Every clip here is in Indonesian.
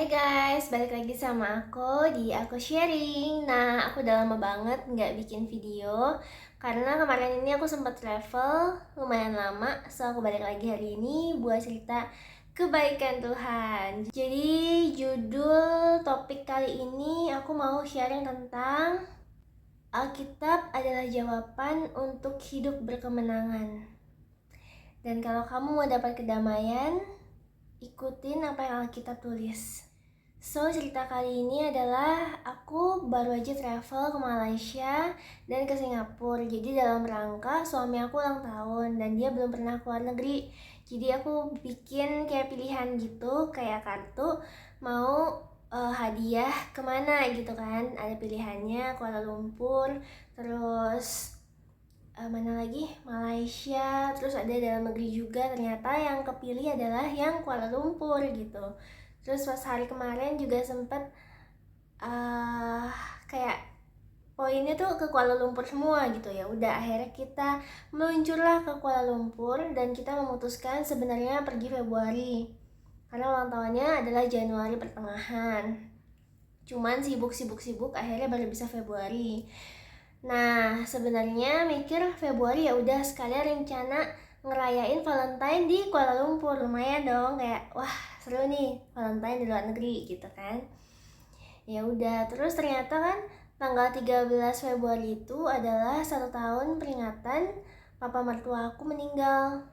Hai guys, balik lagi sama aku sharing. Nah, aku udah lama banget nggak bikin video karena kemarin ini aku sempat travel lumayan lama. So aku balik lagi hari ini buat cerita kebaikan Tuhan. Jadi judul topik kali ini aku mau sharing tentang Alkitab adalah jawaban untuk hidup berkemenangan. Dan kalau kamu mau dapat kedamaian, ikutin apa yang Alkitab tulis. So, cerita kali ini adalah aku baru aja travel ke Malaysia dan ke Singapura. Jadi dalam rangka suami aku ulang tahun dan dia belum pernah keluar negeri. Jadi aku bikin kayak pilihan gitu, kayak kartu mau hadiah kemana gitu kan. Ada pilihannya Kuala Lumpur, terus mana lagi? Malaysia, terus ada dalam negeri juga. Ternyata yang kepilih adalah yang Kuala Lumpur gitu. Terus pas hari kemarin juga sempet kayak poinnya tuh ke Kuala Lumpur semua gitu. Ya udah akhirnya kita meluncurlah ke Kuala Lumpur dan kita memutuskan sebenarnya pergi Februari karena ulang tahunnya adalah Januari pertengahan. Cuman sibuk akhirnya baru bisa Februari. Nah, sebenarnya mikir Februari ya udah sekalian rencana ngerayain Valentine di Kuala Lumpur. Lumayan dong, kayak wah seru nih Valentine di luar negeri gitu kan. Ya udah, terus ternyata kan tanggal 13 Februari itu adalah 1 tahun peringatan papa mertua aku meninggal.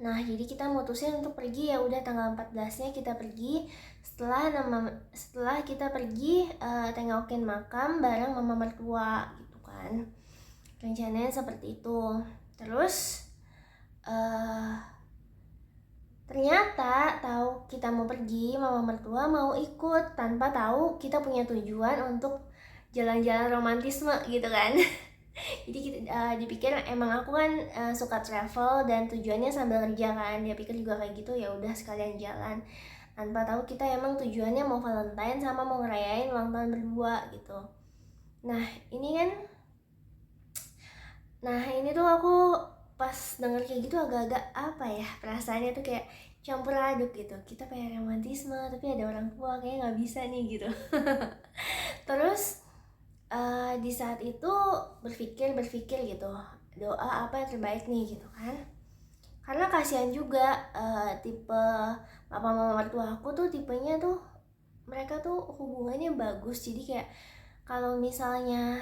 Nah, jadi kita mutusin untuk pergi, ya udah tanggal 14-nya kita pergi. Setelah kita pergi tengokin makam bareng mama mertua gitu kan. Rencananya seperti itu. Terus ternyata tahu kita mau pergi, mama mertua mau ikut tanpa tahu kita punya tujuan untuk jalan-jalan romantisme gitu kan. Jadi kita dipikir emang aku kan suka travel dan tujuannya sambil kerja kan. Dia pikir juga kayak gitu, ya udah sekalian jalan. Tanpa tahu kita emang tujuannya mau Valentine sama mau ngerayain ulang tahun berdua gitu. Nah, ini tuh aku pas denger kayak gitu agak-agak apa ya, perasaannya tuh kayak campur aduk gitu. Kita pengen romantisme tapi ada orang tua kayaknya nggak bisa nih gitu. Terus di saat itu berpikir gitu, doa apa yang terbaik nih gitu kan. Karena kasihan juga tipe papa mama mertua aku tuh tipenya tuh mereka tuh hubungannya bagus. Jadi kayak kalau misalnya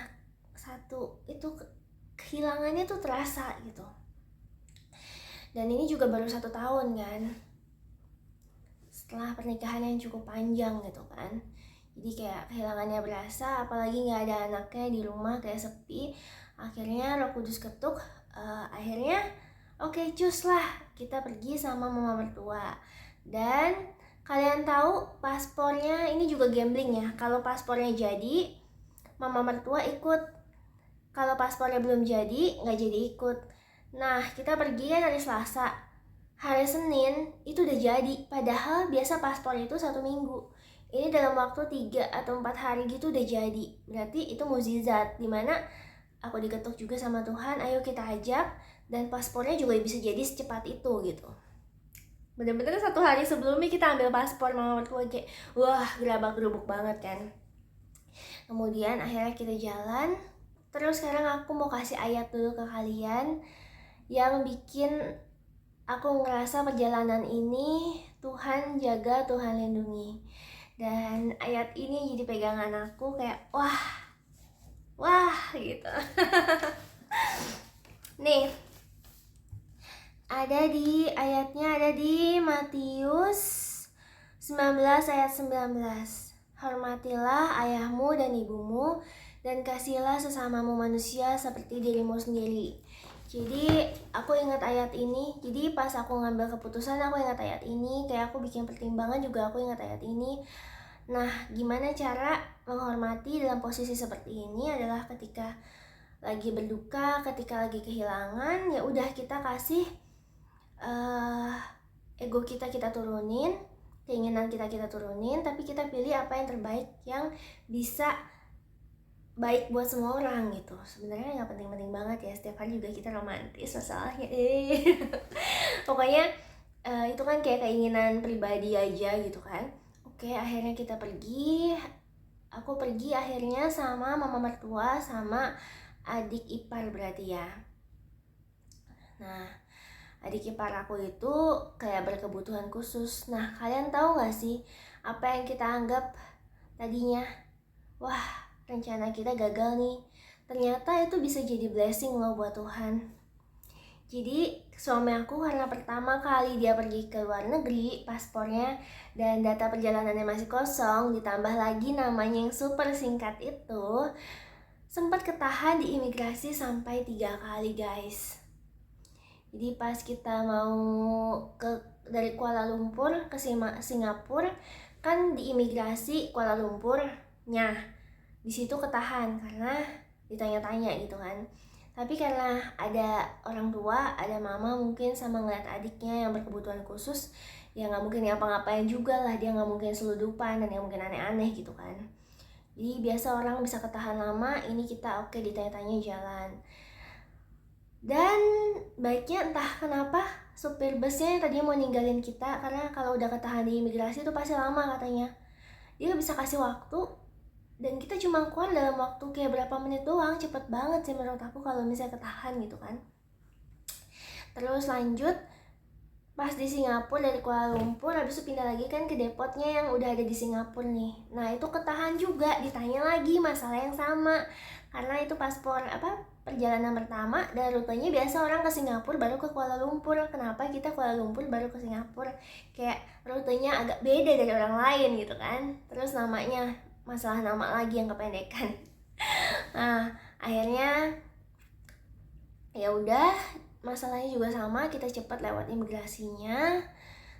satu itu kehilangannya tuh terasa gitu. Dan ini juga baru 1 tahun kan, setelah pernikahan yang cukup panjang gitu kan. Jadi kayak kehilangannya berasa, apalagi nggak ada anaknya di rumah, kayak sepi. Akhirnya Roh Kudus ketuk, akhirnya oke, cus lah kita pergi sama mama mertua. Dan kalian tahu paspornya ini juga gambling ya. Kalau paspornya jadi, mama mertua ikut. Kalau paspornya belum jadi, nggak jadi ikut. Nah, kita pergi kan hari Selasa. Hari Senin itu udah jadi. Padahal biasa paspor itu 1 minggu. Ini dalam waktu 3 atau 4 hari gitu udah jadi. Berarti itu mukjizat. Dimana aku diketuk juga sama Tuhan, ayo kita ajak. Dan paspornya juga bisa jadi secepat itu gitu. Bener-bener 1 hari sebelumnya kita ambil paspor, mama mertua kayak wah gerabak gerubuk banget kan. Kemudian akhirnya kita jalan. Terus sekarang aku mau kasih ayat dulu ke kalian yang bikin aku ngerasa perjalanan ini Tuhan jaga, Tuhan lindungi. Dan ayat ini jadi pegangan aku kayak wah gitu. Nih, ayatnya ada di Matius 19 ayat 19. Hormatilah ayahmu dan ibumu dan kasihlah sesamamu manusia seperti dirimu sendiri. Jadi aku ingat ayat ini. Jadi pas aku ngambil keputusan aku ingat ayat ini. Kayak aku bikin pertimbangan juga aku ingat ayat ini. Nah, gimana cara menghormati dalam posisi seperti ini adalah ketika lagi berduka, ketika lagi kehilangan, ya udah kita kasih ego kita turunin, keinginan kita turunin, tapi kita pilih apa yang terbaik yang bisa baik buat semua orang gitu. Sebenarnya nggak penting-penting banget ya, setiap hari juga kita romantis masalahnya. Pokoknya itu kan kayak keinginan pribadi aja gitu kan. Oke, akhirnya kita pergi. Aku pergi akhirnya sama mama mertua sama adik ipar berarti ya. Nah, adik ipar aku itu kayak berkebutuhan khusus. Nah, kalian tahu gak sih apa yang kita anggap tadinya? Wah, rencana kita gagal nih. Ternyata itu bisa jadi blessing loh buat Tuhan. Jadi suami aku karena pertama kali dia pergi ke luar negeri, paspornya dan data perjalanannya masih kosong, ditambah lagi namanya yang super singkat itu, sempat ketahan di imigrasi sampai 3 kali guys. Jadi pas kita mau dari Kuala Lumpur ke Singapura, kan di imigrasi Kuala Lumpurnya di situ ketahan karena ditanya-tanya gitu kan. Tapi karena ada orang tua, ada mama mungkin sama ngeliat adiknya yang berkebutuhan khusus, ya nggak mungkin ngapa-ngapain juga lah, dia nggak mungkin seludupan dan nggak mungkin aneh-aneh gitu kan. Jadi biasa orang bisa ketahan lama, ini kita oke ditanya-tanya jalan. Dan baiknya entah kenapa supir busnya yang tadinya mau ninggalin kita, karena kalau udah ketahan di imigrasi itu pasti lama katanya. Dia bisa kasih waktu, dan kita cuma keluar dalam waktu kayak berapa menit doang, cepet banget sih menurut aku kalau misalnya ketahan gitu kan. Terus lanjut pas di Singapura dari Kuala Lumpur, habis itu pindah lagi kan ke depotnya yang udah ada di Singapura nih. Nah itu ketahan juga, ditanya lagi masalah yang sama, karena itu paspor perjalanan pertama dan rutenya biasa orang ke Singapura baru ke Kuala Lumpur. Kenapa kita Kuala Lumpur baru ke Singapura? Kayak rutenya agak beda dari orang lain gitu kan. Terus namanya, masalah nama lagi yang kependekan. Nah akhirnya ya udah, masalahnya juga sama, kita cepat lewat imigrasinya.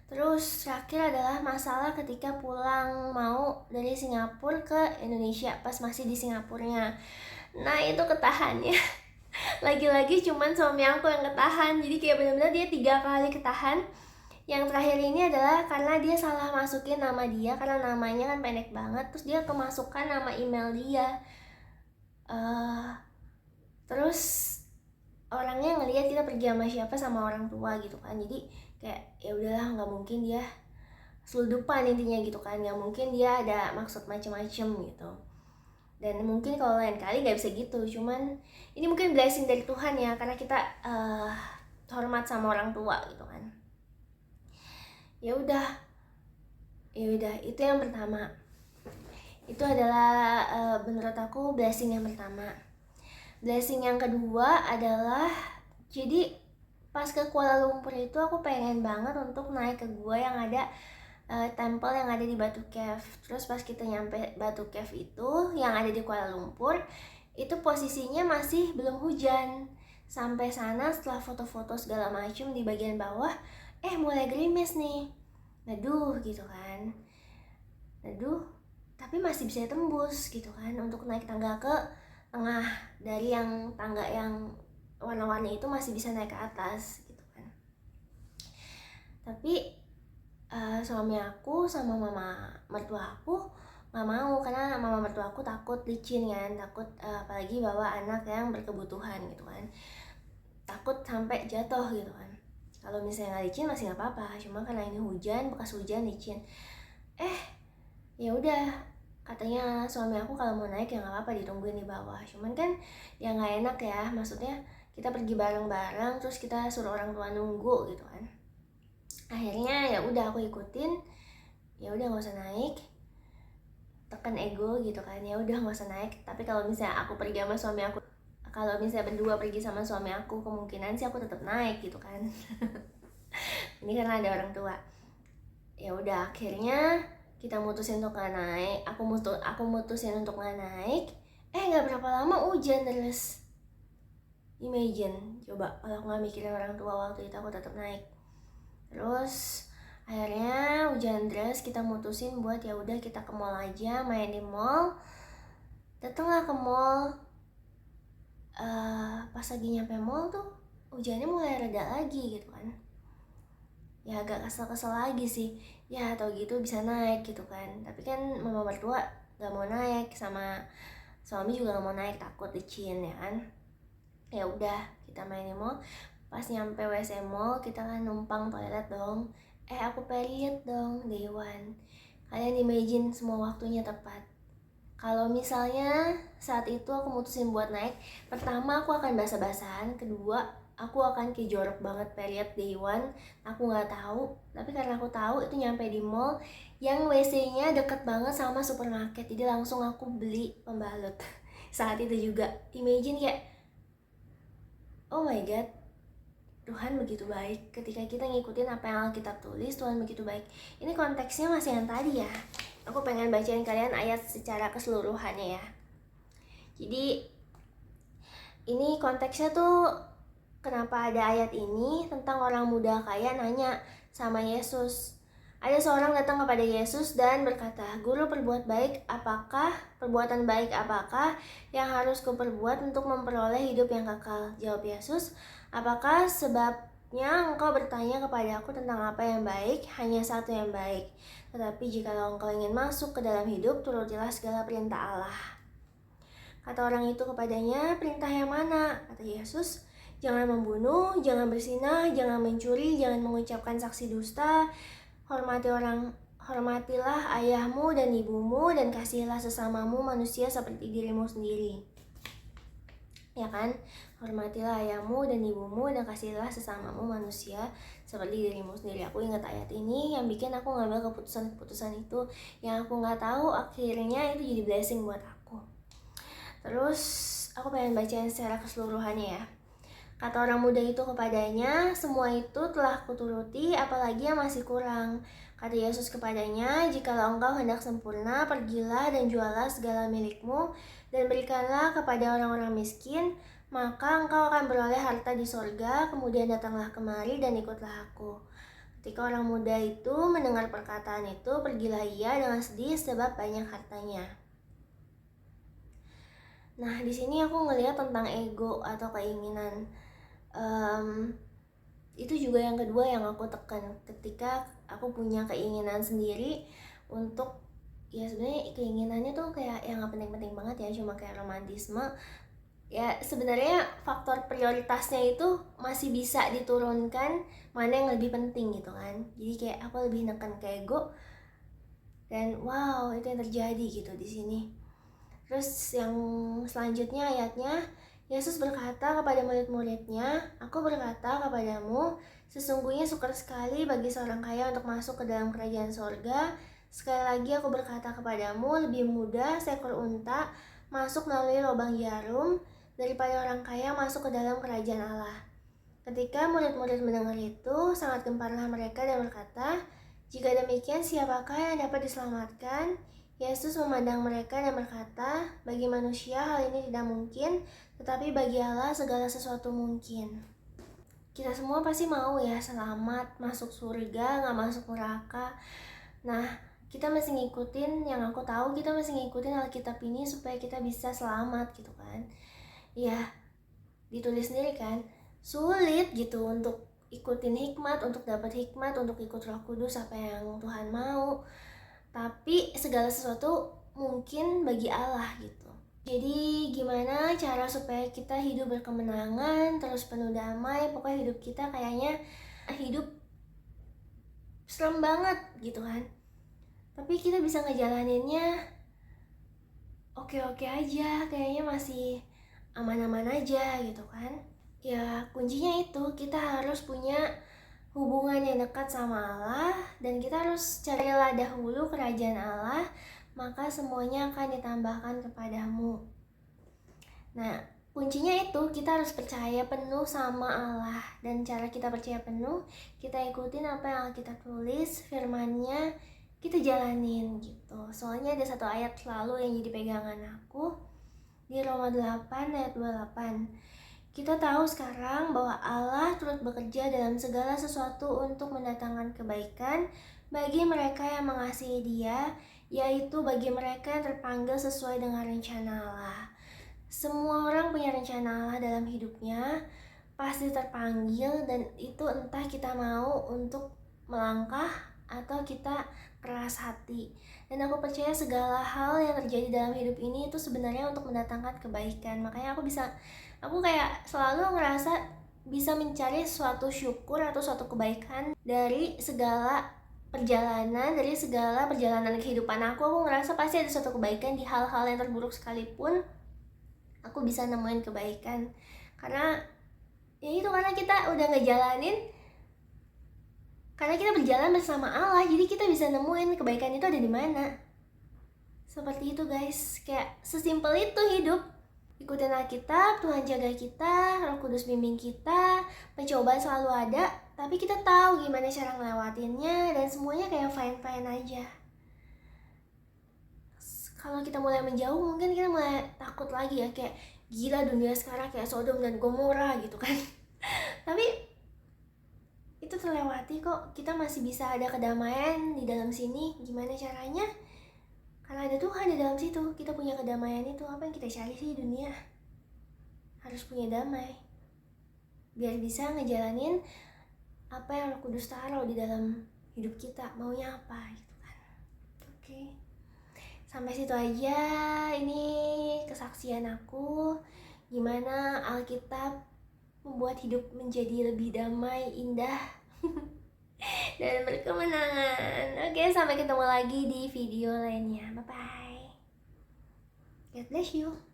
Terus terakhir adalah masalah ketika pulang mau dari Singapura ke Indonesia pas masih di Singapurnya. Nah itu ketahannya lagi-lagi cuman suami aku yang ketahan. Jadi kayak benar-benar dia 3 kali ketahan. Yang terakhir ini adalah karena dia salah masukin nama dia, karena namanya kan pendek banget, terus dia kemasukan nama email dia. Terus orangnya ngelihat kita pergi sama siapa, sama orang tua gitu kan. Jadi kayak ya udahlah, nggak mungkin dia seludupan intinya gitu kan, nggak mungkin dia ada maksud macem-macem gitu. Dan mungkin kalau lain kali nggak bisa gitu, cuman ini mungkin blessing dari Tuhan ya, karena kita hormat sama orang tua gitu kan. Ya udah itu yang pertama. Itu adalah menurut aku blessing yang pertama. Blessing yang kedua adalah, jadi pas ke Kuala Lumpur itu aku pengen banget untuk naik ke gua yang ada temple yang ada di Batu Cave. Terus pas kita nyampe Batu Cave itu yang ada di Kuala Lumpur, itu posisinya masih belum hujan. Sampai sana setelah foto-foto segala macam di bagian bawah, mulai gerimis nih. Aduh gitu kan. Aduh, tapi masih bisa tembus gitu kan untuk naik tangga ke tengah. Dari yang tangga yang warna-warni itu masih bisa naik ke atas gitu kan. Tapi suami aku sama mama mertua aku nggak mau, karena mama mertua aku takut licin kan, takut apalagi bawa anak yang berkebutuhan gitu kan, takut sampai jatuh gitu kan. Kalau misalnya nggak licin masih nggak apa-apa, cuma karena ini hujan, bekas hujan licin. Ya udah, katanya suami aku kalau mau naik ya nggak apa-apa, ditungguin di bawah. Cuman kan ya nggak enak ya, maksudnya kita pergi bareng-bareng terus kita suruh orang tua nunggu gitu kan. Akhirnya ya udah aku ikutin, ya udah nggak usah naik, tekan ego gitu kan, ya udah nggak usah naik. Tapi kalau misalnya aku pergi sama suami aku, kalau misalnya berdua pergi sama suami aku, kemungkinan sih aku tetap naik gitu kan. Ini karena ada orang tua. Ya udah, akhirnya kita mutusin untuk nggak naik. Aku mutusin untuk nggak naik. Nggak berapa lama hujan terus. Imagine, coba kalau aku nggak mikirin orang tua waktu itu, aku tetap naik. Terus akhirnya hujan deras, kita mutusin buat ya udah kita ke mall aja, main di mall. Datanglah ke mall. Pas lagi nyampe mall tuh hujannya mulai reda lagi gitu kan. Ya agak kesel-kesel lagi sih. Ya atau gitu bisa naik gitu kan. Tapi kan mama mertua gak mau naik, sama suami juga gak mau naik, takut licin ya kan. Ya udah, kita main di mall. Pas nyampe WC mall, kita kan numpang toilet dong. Aku period dong, day one. Kalian imagine semua waktunya tepat. Kalau misalnya saat itu aku mutusin buat naik, pertama aku akan basa-basahan, kedua aku akan kayak jorok banget period day one. Aku nggak tahu, tapi karena aku tahu itu nyampe di mall yang WC-nya deket banget sama supermarket, jadi langsung aku beli pembalut. Saat itu juga imagine kayak, oh my god, Tuhan begitu baik. Ketika kita ngikutin apa yang Alkitab tulis, Tuhan begitu baik. Ini konteksnya masih yang tadi ya. Aku pengen bacain kalian ayat secara keseluruhannya ya. Jadi ini konteksnya tuh kenapa ada ayat ini tentang orang muda kaya nanya sama Yesus. Ada seorang datang kepada Yesus dan berkata, "Guru, perbuatan baik apakah yang harus kuperbuat untuk memperoleh hidup yang kekal?" Jawab Yesus, "Apakah sebabnya engkau bertanya kepada aku tentang apa yang baik? Hanya satu yang baik. Tetapi jikalau engkau ingin masuk ke dalam hidup, turutilah segala perintah Allah." Kata orang itu kepadanya, "Perintah yang mana?" Kata Yesus, "Jangan membunuh, jangan berzinah, jangan mencuri, jangan mengucapkan saksi dusta, hormatilah ayahmu dan ibumu, dan kasihilah sesamamu manusia seperti dirimu sendiri." Ya kan? Hormatilah ayahmu dan ibumu, dan kasihilah sesamamu manusia seperti dirimu sendiri. Aku ingat ayat ini yang bikin aku ngambil keputusan itu, yang aku nggak tahu akhirnya itu jadi blessing buat aku. Terus aku pengen bacain secara keseluruhannya ya. Kata orang muda itu kepadanya, "Semua itu telah kuturuti, apalagi yang masih kurang?" Kata Yesus kepadanya, "Jikalau engkau hendak sempurna, pergilah dan jualah segala milikmu, dan berikanlah kepada orang-orang miskin, maka engkau akan beroleh harta di sorga, kemudian datanglah kemari dan ikutlah aku." Ketika orang muda itu mendengar perkataan itu, pergilah ia dengan sedih sebab banyak hartanya. Nah, di sini aku ngelihat tentang ego atau keinginan. Itu juga yang kedua yang aku tekan ketika aku punya keinginan sendiri untuk, ya sebenarnya keinginannya tuh kayak yang gak penting-penting banget ya, cuma kayak romantisme. Ya sebenarnya faktor prioritasnya itu masih bisa diturunkan, mana yang lebih penting gitu kan. Jadi kayak aku lebih neken ke ego, dan wow, itu yang terjadi gitu di sini. Terus yang selanjutnya ayatnya, Yesus berkata kepada murid-muridnya, "Aku berkata kepadamu, sesungguhnya sukar sekali bagi seorang kaya untuk masuk ke dalam kerajaan sorga. Sekali lagi aku berkata kepadamu, lebih mudah seekor unta masuk melalui lubang jarum daripada orang kaya masuk ke dalam kerajaan Allah." Ketika murid-murid mendengar itu, sangat gemparlah mereka dan berkata, "Jika demikian, siapakah yang dapat diselamatkan?" Yesus memandang mereka dan berkata, "Bagi manusia hal ini tidak mungkin, tetapi bagi Allah segala sesuatu mungkin." Kita semua pasti mau ya selamat, masuk surga, gak masuk neraka. Nah, kita masih ngikutin, yang aku tahu kita masih ngikutin Alkitab ini supaya kita bisa selamat gitu kan. Ya, ditulis sendiri kan, sulit gitu untuk ikutin hikmat, untuk dapat hikmat, untuk ikut Roh Kudus apa yang Tuhan mau. Tapi segala sesuatu mungkin bagi Allah gitu. Jadi gimana cara supaya kita hidup berkemenangan, terus penuh damai, pokoknya hidup kita kayaknya hidup serem banget gitu kan. Tapi kita bisa ngejalaninnya oke-oke aja, kayaknya masih aman-aman aja gitu kan. Ya kuncinya itu kita harus punya hubungan yang dekat sama Allah, dan kita harus carilah dahulu kerajaan Allah, maka semuanya akan ditambahkan kepadamu. Nah, kuncinya itu kita harus percaya penuh sama Allah, dan cara kita percaya penuh, kita ikutin apa yang kita tulis, firman-Nya kita jalanin gitu. Soalnya ada satu ayat selalu yang jadi pegangan aku di Roma 8 ayat 28. Kita tahu sekarang bahwa Allah turut bekerja dalam segala sesuatu untuk mendatangkan kebaikan bagi mereka yang mengasihi Dia, yaitu bagi mereka yang terpanggil sesuai dengan rencana Allah. Semua orang punya rencana Allah dalam hidupnya, pasti terpanggil, dan itu entah kita mau untuk melangkah atau kita keras hati. Dan aku percaya segala hal yang terjadi dalam hidup ini itu sebenarnya untuk mendatangkan kebaikan. Makanya aku kayak selalu ngerasa bisa mencari suatu syukur atau suatu kebaikan dari segala perjalanan, dari segala perjalanan kehidupan aku ngerasa pasti ada suatu kebaikan. Di hal-hal yang terburuk sekalipun aku bisa nemuin kebaikan. Karena ya itu, karena kita udah ngejalanin, karena kita berjalan bersama Allah, jadi kita bisa nemuin kebaikan itu ada di mana. Seperti itu guys, kayak sesimpel itu hidup. Ikutin Alkitab, Tuhan jaga kita, Roh Kudus bimbing kita, pencobaan selalu ada, tapi kita tahu gimana cara ngelewatinnya, dan semuanya kayak fine-fine aja. Kalau kita mulai menjauh, mungkin kita mulai takut lagi ya, kayak gila dunia sekarang kayak Sodom dan Gomora gitu kan. Tapi itu terlewati kok, kita masih bisa ada kedamaian di dalam sini. Gimana caranya? Karena ada Tuhan di dalam situ, kita punya kedamaian itu. Apa yang kita cari sih di dunia? Harus punya damai, biar bisa ngejalanin apa yang Roh Kudus taruh di dalam hidup kita, maunya apa gitu kan. Oke. Sampai situ aja ini kesaksian aku, gimana Alkitab membuat hidup menjadi lebih damai, indah, dan berkemenangan. Oke, sampai ketemu lagi di video lainnya. Bye-bye. God bless you.